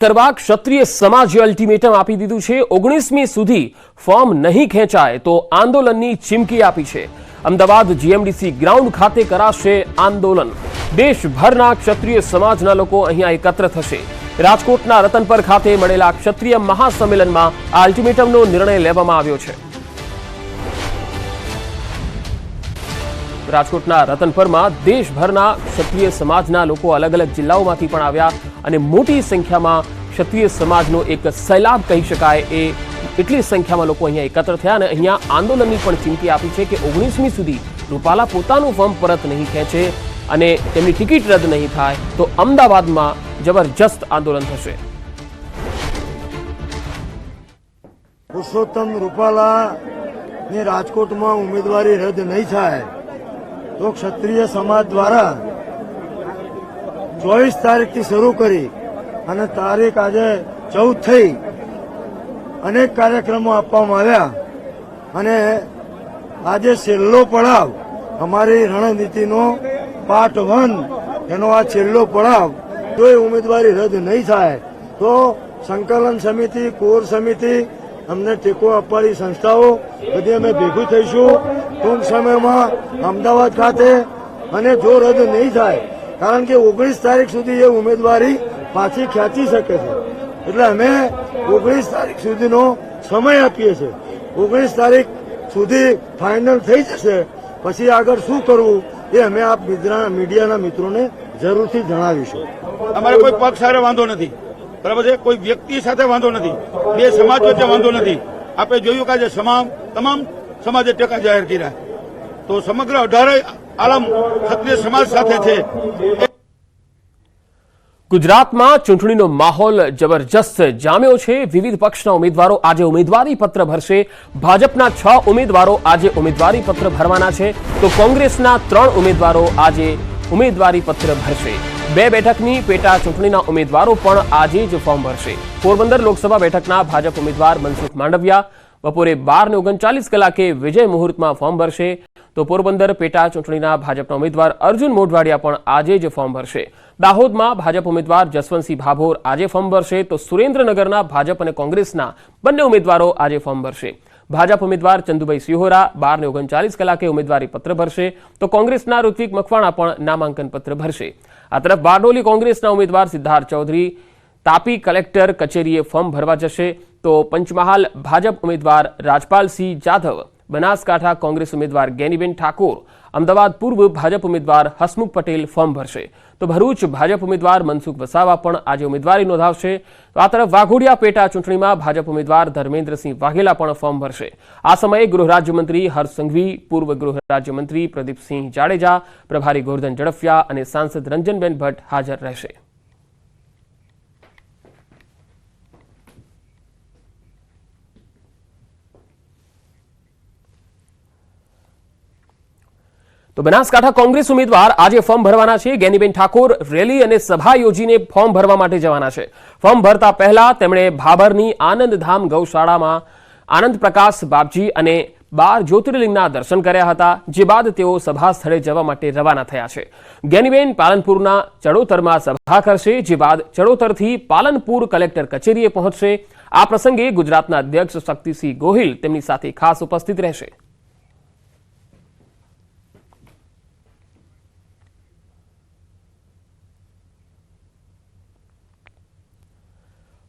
કરવા ક્ષત્રિય સમાજે અલ્ટિમેટમ આપી દીધું છે। 19મી સુધી ફોર્મ નહીં ખેંચાય તો આંદોલનની ચીમકી આપી છે। અમદાવાદ જીએમડીસી ગ્રાઉન્ડ ખાતે કરાશે આંદોલન। દેશભરના ક્ષત્રિય સમાજના લોકો અહીંયા એકત્ર થશે। રાજકોટના રતનપર ખાતે મળેલા ક્ષત્રિય મહાસંમેલનમાં આ અલ્ટિમેટમનો નિર્ણય લેવામાં આવ્યો છે। રાજકોટના રતનપરમાં દેશભરના ક્ષત્રિય સમાજના લોકો અલગ અલગ જિલ્લાઓમાંથી પણ આવ્યા અને મોટી સંખ્યામાં ક્ષત્રિય સમાજનો એક સૈલાબ કહી શકાય એ એટલી સંખ્યામાં લોકો અહીંયા એકત્ર થયા અને અહીંયા આંદોલનની પણ ચીમકી આપી છે કે 19મી સુધી રૂપાલા પોતાનું ફોર્મ પરત નહીં ખેંચે અને તેમની ટિકિટ રદ નહીં થાય તો અમદાવાદમાં જબરજસ્ત આંદોલન થશે। પુરુષોત્તમ રૂપાલાની રાજકોટમાં ઉમેદવારી રદ નહીં થાય તો ક્ષત્રિય સમાજ દ્વારા 24 તારીખથી શરૂ કરી અને તારીખ આજે 14 થઈ અનેક કાર્યક્રમો આપવામાં આવ્યા અને આજે છેલ્લો પડાવ અમારી રણનીતિનો પાર્ટ 1 એનો આ છેલ્લો પડાવ જો ઉમેદવારી રદ નહીં થાય તો સંકલન સમિતિ કોર સમિતિ અમને ટેકો આપવાની સંસ્થાઓ બધી અમે ભેગું થઈશું ટૂંક સમયમાં અમદાવાદ ખાતે અને જો રદ નહીં થાય કારણ કે 19 તારીખ સુધી એ ઉમેદવારી પાછી ખેંચી શકે છે એટલે અમે 19 તારીખ સુધીનો સમય આપીએ છીએ। 19 તારીખ સુધી ફાઇનલ થઈ જશે પછી આગળ શું કરવું એ અમે આપ મીડિયાના મિત્રોને જરૂરથી જણાવીશું। અમારે કોઈ પક્ષ સાથે વાંધો નથી, બરાબર છે, કોઈ વ્યક્તિ સાથે વાંધો નથી, બે સમાજ વચ્ચે વાંધો નથી। આપણે જોયું કે આજે તમામ સમાજે ટેકા જાહેર કર્યા તો સમગ્ર 18 આલમ ક્ષત્રિય સમાજ સાથે છે। ગુજરાતમાં ચૂંટણીનો માહોલ જબરજસ્ત જામ્યો છે। વિવિધ પક્ષના ઉમેદવારો આજે ઉમેદવારી પત્ર ભરશે। ભાજપના 6 ઉમેદવારો આજે ઉમેદવારી પત્ર ભરવાના છે તો કોંગ્રેસના 3 ઉમેદવારો આજે ઉમેદવારી પત્ર ભરશે। 2 બેઠકની પેટા ચૂંટણીના ઉમેદવારો પણ આજે જ ફોર્મ ભરશે। પોરબંદર લોકસભા બેઠકના ભાજપ ઉમેદવાર મનસુખ માંડવિયા બપોરે 12:39 કલાકે વિજય મુહૂર્તમાં ફોર્મ ભરશે તો પોરબંદર પેટા ચૂંટણીના ભાજપના ઉમેદવાર અર્જુન મોઢવાડિયા પણ આજે જ ફોર્મ ભરશે। દાહોદમાં ભાજપ ઉમેદવાર જસવંતસિંહ ભાભોર આજે ફોર્મ ભરશે તો સુરેન્દ્રનગરના ભાજપ અને કોંગ્રેસના બંને ઉમેદવારો આજે ફોર્મ ભરશે। ભાજપ ઉમેદવાર ચંદુભાઈ સિહોરા 12:39 કલાકે ઉમેદવારી પત્ર ભરશે તો કોંગ્રેસના ઋત્વિક મકવાણા પણ નામાંકન પત્ર ભરશે। આ તરફ બારડોલી કોંગ્રેસના ઉમેદવાર સિદ્ધાર્થ ચૌધરી તાપી કલેક્ટર કચેરીએ ફોર્મ ભરવા જશે તો પંચમહાલ ભાજપ ઉમેદવાર રાજપાલસિંહ જાધવ, બનાસકાંઠા કોંગ્રેસ ઉમેદવાર ગેનીબેન ઠાકોર, અમદાવાદ પૂર્વ ભાજપ ઉમેદવાર હસમુખ પટેલ ફોર્મ ભરશે તો ભરૂચ ભાજપ ઉમેદવાર મનસુખ વસાવા પણ આજે ઉમેદવારી નોંધાવશે। તો આ તરફ વાઘોડિયા પેટા ચૂંટણીમાં ભાજપ ઉમેદવાર ધર્મેન્દ્રસિંહ વાઘેલા પણ ફોર્મ ભરશે। આ સમયે ગૃહ રાજ્યમંત્રી હર્ષ સંઘવી, પૂર્વ ગૃહ રાજ્યમંત્રી પ્રદીપસિંહ જાડેજા, પ્રભારી ગોરધન ઝડફિયા અને સાંસદ રંજનબેન ભટ્ટ હાજર રહેશે। તો બનાસકાંઠા કોંગ્રેસ ઉમેદવાર આજે ફોર્મ ભરવાના છે। ગેનીબેન ઠાકોર રેલી અને સભા યોજીને ફોર્મ ભરવા માટે જવાના છે। ફોર્મ ભરતા પહેલા તેમણે ભાભરની આનંદધામ ગૌશાળામાં આનંદ પ્રકાશ બાપજી અને 12 જ્યોતિર્લિંગના દર્શન કર્યા હતા, જે બાદ તેઓ સભા સ્થળે જવા માટે રવાના થયા છે। ગેનીબેન પાલનપુરના ચડોતરમાં સભા કરશે, જે બાદ ચડોતરથી પાલનપુર કલેક્ટર કચેરીએ પહોંચશે। આ પ્રસંગે ગુજરાતના અધ્યક્ષ શક્તિસિંહ ગોહિલ તેમની સાથે ખાસ ઉપસ્થિત રહેશે।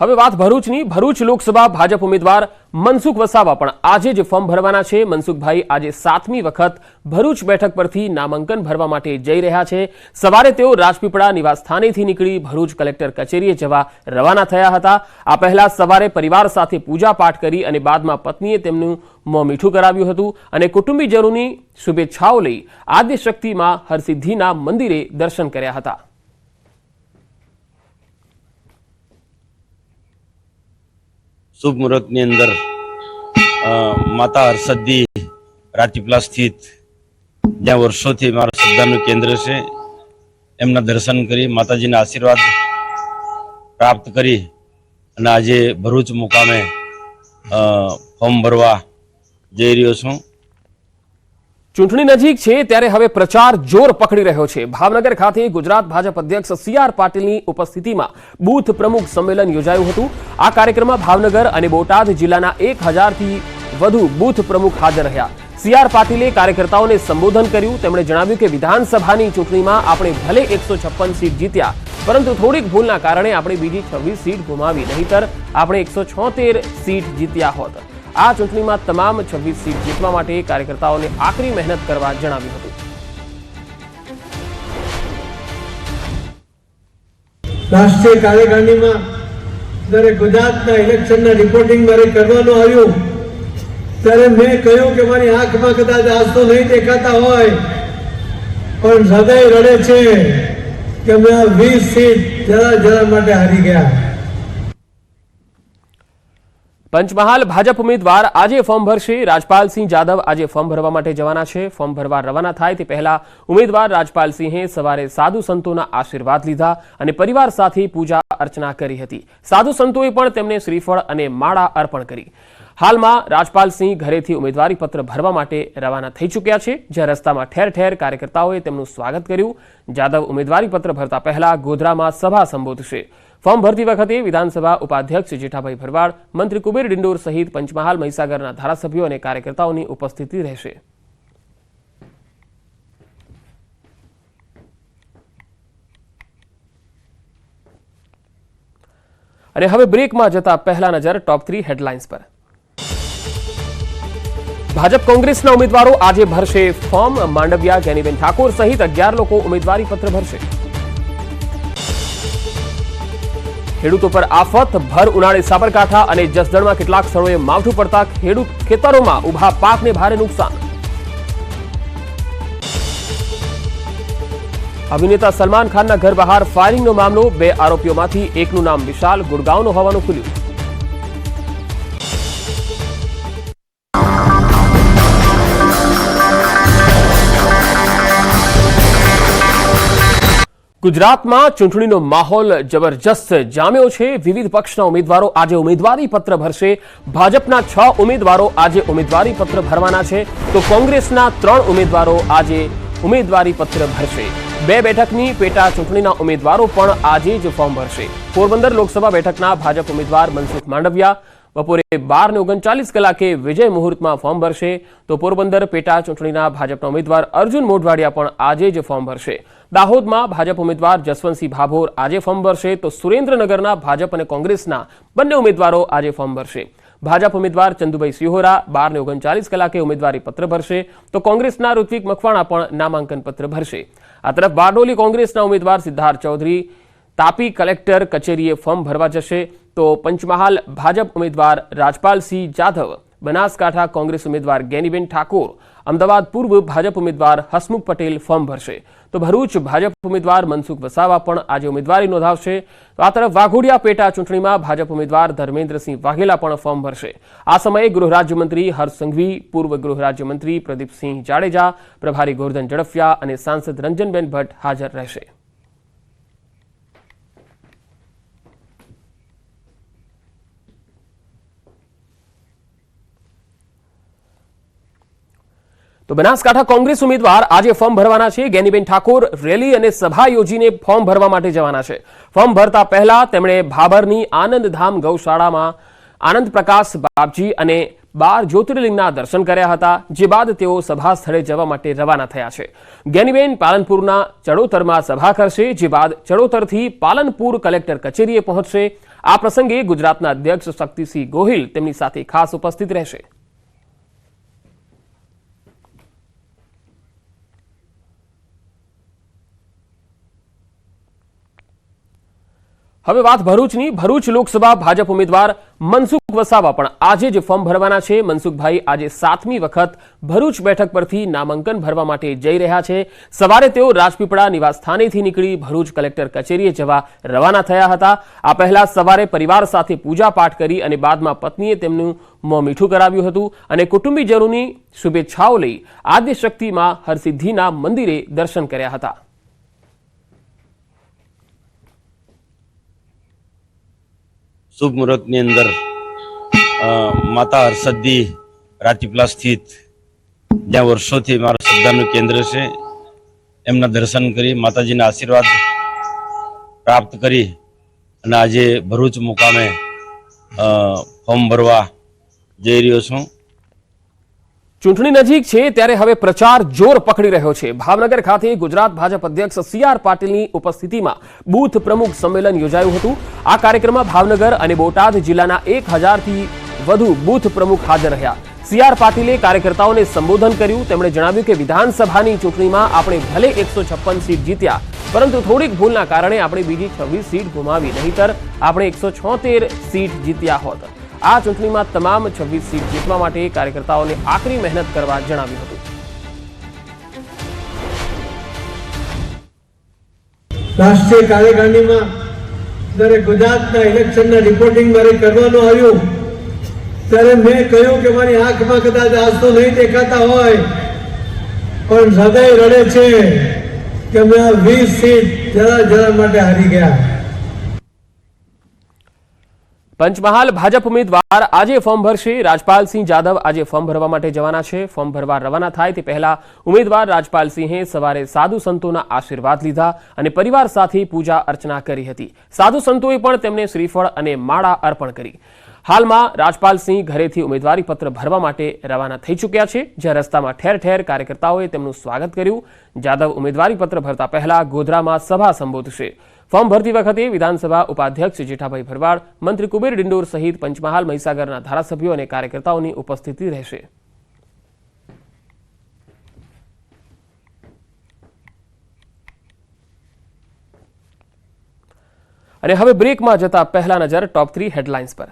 હવે વાત ભરૂચની। ભરૂચ લોકસભા ભાજપ ઉમેદવાર મનસુખ વસાવા પણ આજે જ ફોર્મ ભરવાના છે। મનસુખભાઈ આજે 7મી વખત ભરૂચ બેઠક પરથી નામાંકન ભરવા માટે જઈ રહ્યા છે। સવારે તેઓ રાજપીપળા નિવાસસ્થાનેથી નીકળી ભરૂચ કલેક્ટર કચેરીએ જવા રવાના થયા હતા। આ પહેલા સવારે પરિવાર સાથે પૂજા પાઠ કરી અને બાદમાં પત્નીએ તેમનું મોં મીઠું કરાવ્યું હતું અને કુટુંબીજનોની શુભેચ્છાઓ લઈ આદ્યશક્તિમાં હરસિદ્ધિના મંદિરે દર્શન કર્યા હતા। શુભ મુહૂર્તની અંદર માતા હરસિદ્ધિ રાજપીપળા સ્થિત જ્યાં વર્ષોથી મારા શ્રદ્ધાનું કેન્દ્ર છે એમના દર્શન કરી માતાજીના આશીર્વાદ પ્રાપ્ત કરી અને આજે ભરૂચ મુકામે ફોર્મ ભરવા જઈ રહ્યો છું। ચૂંટણી નજીક છે ત્યારે હવે પ્રચાર જોર પકડી રહ્યો છે। ભાવનગર ખાતે ગુજરાત ભાજપ અધ્યક્ષ સી.આર. પાટીલની ઉપસ્થિતિમાં બૂથ પ્રમુખ સંમેલન યોજાયું હતું। આ કાર્યક્રમમાં ભાવનગર અને બોટાદ જિલ્લાના 1000થી વધુ બૂથ પ્રમુખ હાજર રહ્યા। સી.આર. પાટીલે કાર્યકર્તાઓને સંબોધન કર્યું। તેમણે જણાવ્યું કે વિધાનસભાની ચૂંટણીમાં આપણે ભલે 156 સીટ જીત્યા, પરંતુ થોડીક ભૂલના કારણે આપણે બીજી 26 સીટ ગુમાવી, નહીતર આપણે 176 સીટ જીત્યા હોત। આ ચૂંટણીમાં તમામ 26 સીટ જીતવા માટે કાર્યકર્તાઓને આકરી મહેનત કરવા જણાવ્યું હતું। રાષ્ટ્રીય કાર્યકારિણીમાં જ્યારે ગુજરાતના ઇલેક્શનના રિપોર્ટિંગ મારે કરવાનું આવ્યું ત્યારે મેં કહ્યું કે મારી આંખમાં કદાચ આંસુ નહીં દેખાતા હોય, પણ હૃદય રડે છે કે અમે આ 20 સીટ જરા માટે હારી ગયા। પંચમહાલ ભાજપ ઉમેદવાર આજે ફોર્મ ભરશે। રાજપાલસિંહ જાદવ આજે ફોર્મ ભરવા માટે જવાના છે। ફોર્મ ભરવા રવાના થાય તે પહેલા ઉમેદવાર રાજપાલસિંહે સવારે સાધુ સંતોના આશીર્વાદ લીધા અને પરિવાર સાથે પૂજા અર્ચના કરી હતી। સાધુ સંતોએ પણ તેમને શ્રીફળ અને માળા અર્પણ કરી। હાલમાં રાજપાલસિંહ ઘરેથી ઉમેદવારી પત્ર ભરવા માટે રવાના થઈ ચૂક્યા છે, જ્યાં રસ્તામાં ઠેર ઠેર કાર્યકર્તાઓએ તેમનું સ્વાગત કર્યું। જાદવ ઉમેદવારી પત્ર ભરતા પહેલા ગોધરામાં સભા સંબોધશે। ફોર્મ ભરતી વખતે વિધાનસભા ઉપાધ્યક્ષ જેઠાભાઈ ભરવાડ, મંત્રી કુબેર ડિંડોર સહિત પંચમહાલ મહીસાગરના ધારાસભ્યો અને કાર્યકર્તાઓની ઉપસ્થિતિ રહેશે। અને હવે બ્રેકમાં જતા પહેલા નજર ટોપ 3 હેડલાઇન્સ પર। ભાજપ કોંગ્રેસના ઉમેદવારો આજે ભરશે ફોર્મ। માંડવિયા, જ્ઞાનીબેન ઠાકોર સહિત 11 લોકો ઉમેદવારી પત્ર ભરશે। ખેડૂતો પર આફત, ભર ઉનાળે સાબરકાંઠા અને જસદણમાં કેટલાક સ્થળોએ માવઠું પડતા ખેડૂત ખેતરોમાં ઉભા પાકને ભારે નુકસાન। અભિનેતા સલમાન ખાનના ઘર બહાર ફાયરિંગનો મામલો। 2 આરોપીઓમાંથી એકનું નામ વિશાલ ગુડગાંવનો હોવાનું ખુલ્યું। ગુજરાતમાં ચૂંટણીનો માહોલ જબરજસ્ત જામ્યો છે। વિવિધ પક્ષના ઉમેદવારો આજે ઉમેદવારી પત્ર ભરશે। ભાજપના 6 ઉમેદવારો આજે ઉમેદવારી પત્ર ભરવાના છે, તો કોંગ્રેસના 3 ઉમેદવારો આજે ઉમેદવારી પત્ર ભરશે। 2 બેઠકની પેટા ચૂંટણીના ઉમેદવારો પણ આજે જ ફોર્મ ભરશે। પોરબંદર લોકસભા બેઠકના ભાજપ ઉમેદવાર મનસુખ માંડવિયા બપોરે 12:39 વિજય મુહૂર્તમાં ફોર્મ ભરશે, તો પોરબંદર પેટા ચૂંટણીના ભાજપના ઉમેદવાર અર્જુન મોઢવાડિયા પણ આજે જ ફોર્મ ભરશે। દાહોદમાં ભાજપ ઉમેદવાર જસવંતસિંહ ભાભોર આજે ફોર્મ ભરશે, તો સુરેન્દ્રનગરના ભાજપ અને કોંગ્રેસના બંને ઉમેદવારો આજે ફોર્મ ભરશે। ભાજપ ઉમેદવાર ચંદુભાઈ સિહોરા 12:39 ઉમેદવારી પત્ર ભરશે, તો કોંગ્રેસના ઋત્વિક મકવાણા પણ નામાંકન પત્ર ભરશે। આ તરફ બારડોલી કોંગ્રેસના ઉમેદવાર સિદ્ધાર્થ ચૌધરી તાપી કલેક્ટર કચેરીએ ફોર્મ ભરવા જશે, તો પંચમહાલ ભાજપ ઉમેદવાર રાજપાલસિંહ જાધવ, બનાસકાંઠા કોંગ્રેસ ઉમેદવાર જ્ઞાનીબેન ઠાકોર, અમદાવાદ પૂર્વ ભાજપ ઉમેદવાર હસમુખ પટેલ ફોર્મ ભરશે, તો ભરૂચ ભાજપ ઉમેદવાર મનસુખ વસાવા પણ આજે ઉમેદવારી નોંધાવશે। તો આ તરફ વાઘોડિયા પેટા ચૂંટણીમાં ભાજપ ઉમેદવાર ધર્મેન્દ્રસિંહ વાઘેલા પણ ફોર્મ ભરશે। આ સમયે ગૃહ રાજ્યમંત્રી હર્ષ સંઘવી, પૂર્વ ગૃહ રાજ્યમંત્રી પ્રદીપસિંહ જાડેજા, પ્રભારી ગોરધન ઝડફિયા અને સાંસદ રંજનબેન ભટ્ટ હાજર રહેશે। તો બનાસકાંઠા કોંગ્રેસ ઉમેદવાર આજે ફોર્મ ભરવાના છે। જ્ઞાનીબેન ઠાકોર રેલી અને સભા યોજીને ફોર્મ ભરવા માટે જવાના છે। ફોર્મ ભરતા પહેલા તેમણે ભાભરની આનંદધામ ગૌશાળામાં આનંદ પ્રકાશ બાપજી અને 12 જ્યોતિર્લિંગના દર્શન કર્યા હતા, જે બાદ તેઓ સભા સ્થળે જવા માટે રવાના થયા છે। જ્ઞાનીબેન પાલનપુરના ચડોતરમાં સભા કરશે, જે બાદ ચડોતરથી પાલનપુર કલેક્ટર કચેરીએ પહોંચશે। આ પ્રસંગે ગુજરાતના અધ્યક્ષ શક્તિસિંહ ગોહિલ તેમની સાથે ખાસ ઉપસ્થિત રહેશે। હવે વાત ભરૂચની। ભરૂચ લોકસભા ભાજપ ઉમેદવાર મનસુખ વસાવા પણ આજે જ ફોર્મ ભરવાના છે। મનસુખભાઈ આજે 7મી વખત ભરૂચ બેઠક પરથી નામાંકન ભરવા માટે જઈ રહ્યા છે। સવારે તેઓ રાજપીપળા નિવાસસ્થાનેથી નીકળી ભરૂચ કલેક્ટર કચેરીએ જવા રવાના થયા હતા। આ પહેલા સવારે પરિવાર સાથે પૂજા પાઠ કરી અને બાદમાં પત્નીએ તેમનું મોં મીઠું કરાવ્યું હતું અને કુટુંબીજનોની શુભેચ્છાઓ લઈ આદ્યશક્તિમાં હરસિદ્ધિના મંદિરે દર્શન કર્યા હતા। શુભ મુહૂર્તની અંદર માતા હરસદ્દી રાજપીપળા સ્થિત જ્યાં વર્ષોથી મારા શ્રદ્ધાનું કેન્દ્ર છે, એમના દર્શન કરી માતાજીના આશીર્વાદ પ્રાપ્ત કરી અને આજે ભરૂચ મુકામે ફોર્મ ભરવા જઈ રહ્યો છું. ચૂંટણી નજીક છે ત્યારે હવે પ્રચાર જોર પકડી રહ્યો છે. ભાવનગર ખાતે ગુજરાત ભાજપ અધ્યક્ષ CR પાટીલની ઉપસ્થિતિમાં બૂથ પ્રમુખ સંમેલન યોજાયું હતું. આ કાર્યક્રમમાં ભાવનગર અને બોટાદ જિલ્લાના 1000થી વધુ બૂથ પ્રમુખ હાજર રહ્યા. CR પાટીલે કાર્યકર્તાઓને સંબોધન કર્યું. તેમણે જણાવ્યું કે વિધાનસભાની ચૂંટણીમાં આપણે ભલે 156 સીટ જીત્યા, પરંતુ થોડીક ભૂલના કારણે આપણે બીજી 26 સીટ ગુમાવી, નહીતર આપણે 176 સીટ જીત્યા હોત. આ ચૂંટણીમાં તમામ 26 સીટ જીતવા માટે કાર્યકર્તાઓને આકરી મહેનત કરવા જણાવ્યું હતું. રાષ્ટ્રીય કાર્યકારિણીમાં જ્યારે ગુજરાતના ઇલેક્શનના રિપોર્ટિંગ મારે કરવાનું આવ્યું ત્યારે મેં કહ્યું કે મારી આંખમાં કદાચ આંસુ નહીં દેખાતા હોય, પણ હૃદય રડે છે કે મેં આ 20 સીટ જરા માટે હારી ગયા. પંચમહાલ ભાજપ ઉમેદવાર આજે ફોર્મ ભરશે. રાજપાલસિંહ જાદવ આજે ફોર્મ ભરવા માટે જવાના છે. ફોર્મ ભરવા રવાના થાય તે પહેલા ઉમેદવાર રાજપાલસિંહે સવારે સાધુ સંતોના આશીર્વાદ લીધા અને પરિવાર સાથે પૂજા અર્ચના કરી હતી. સાધુ સંતોએ પણ તેમને શ્રીફળ અને માળા અર્પણ કરી. હાલમાં રાજપાલસિંહ ઘરેથી ઉમેદવારી પત્ર ભરવા માટે રવાના થઈ ચૂક્યા છે, જ્યાં રસ્તામાં ઠેર ઠેર કાર્યકર્તાઓએ તેમનું સ્વાગત કર્યું. જાદવ ઉમેદવારી પત્ર ભરતા પહેલા ગોધરામાં સભા સંબોધશે. ફોર્મ ભરતી વખતે વિધાનસભા ઉપાધ્યક્ષ જેઠાભાઈ ભરવાડ, મંત્રી કુબેર ડિંડોર સહિત પંચમહાલ મહીસાગરના ધારાસભ્યો અને કાર્યકર્તાઓની ઉપસ્થિતિ રહેશે. અને હવે બ્રેકમાં જતા પહેલા નજર ટોપ 3 હેડલાઇન્સ પર.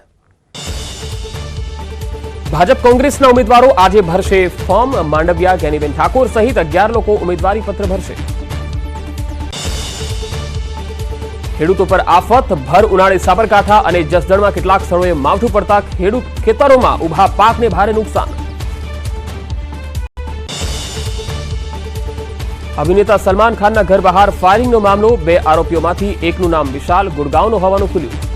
ભાજપ કોંગ્રેસના ઉમેદવારો આજે ભરશે ફોર્મ. માંડવિયા, જ્ઞાનીબેન ઠાકોર સહિત 11 લોકો ઉમેદવારી પત્ર ભરશે. ખેડૂતો પર આફત. ભર ઉનાળે સાબરકાંઠા અને જસદણમાં કેટલાક સ્થળોએ માવઠું પડતા ખેડૂત ખેતરોમાં ઉભા પાકને ભારે નુકસાન. અભિનેતા સલમાન ખાનના ઘર બહાર ફાયરિંગનો મામલો. 2 આરોપીઓમાંથી એકનું નામ વિશાલ ગુડગાંવનો હોવાનું ખુલ્યું.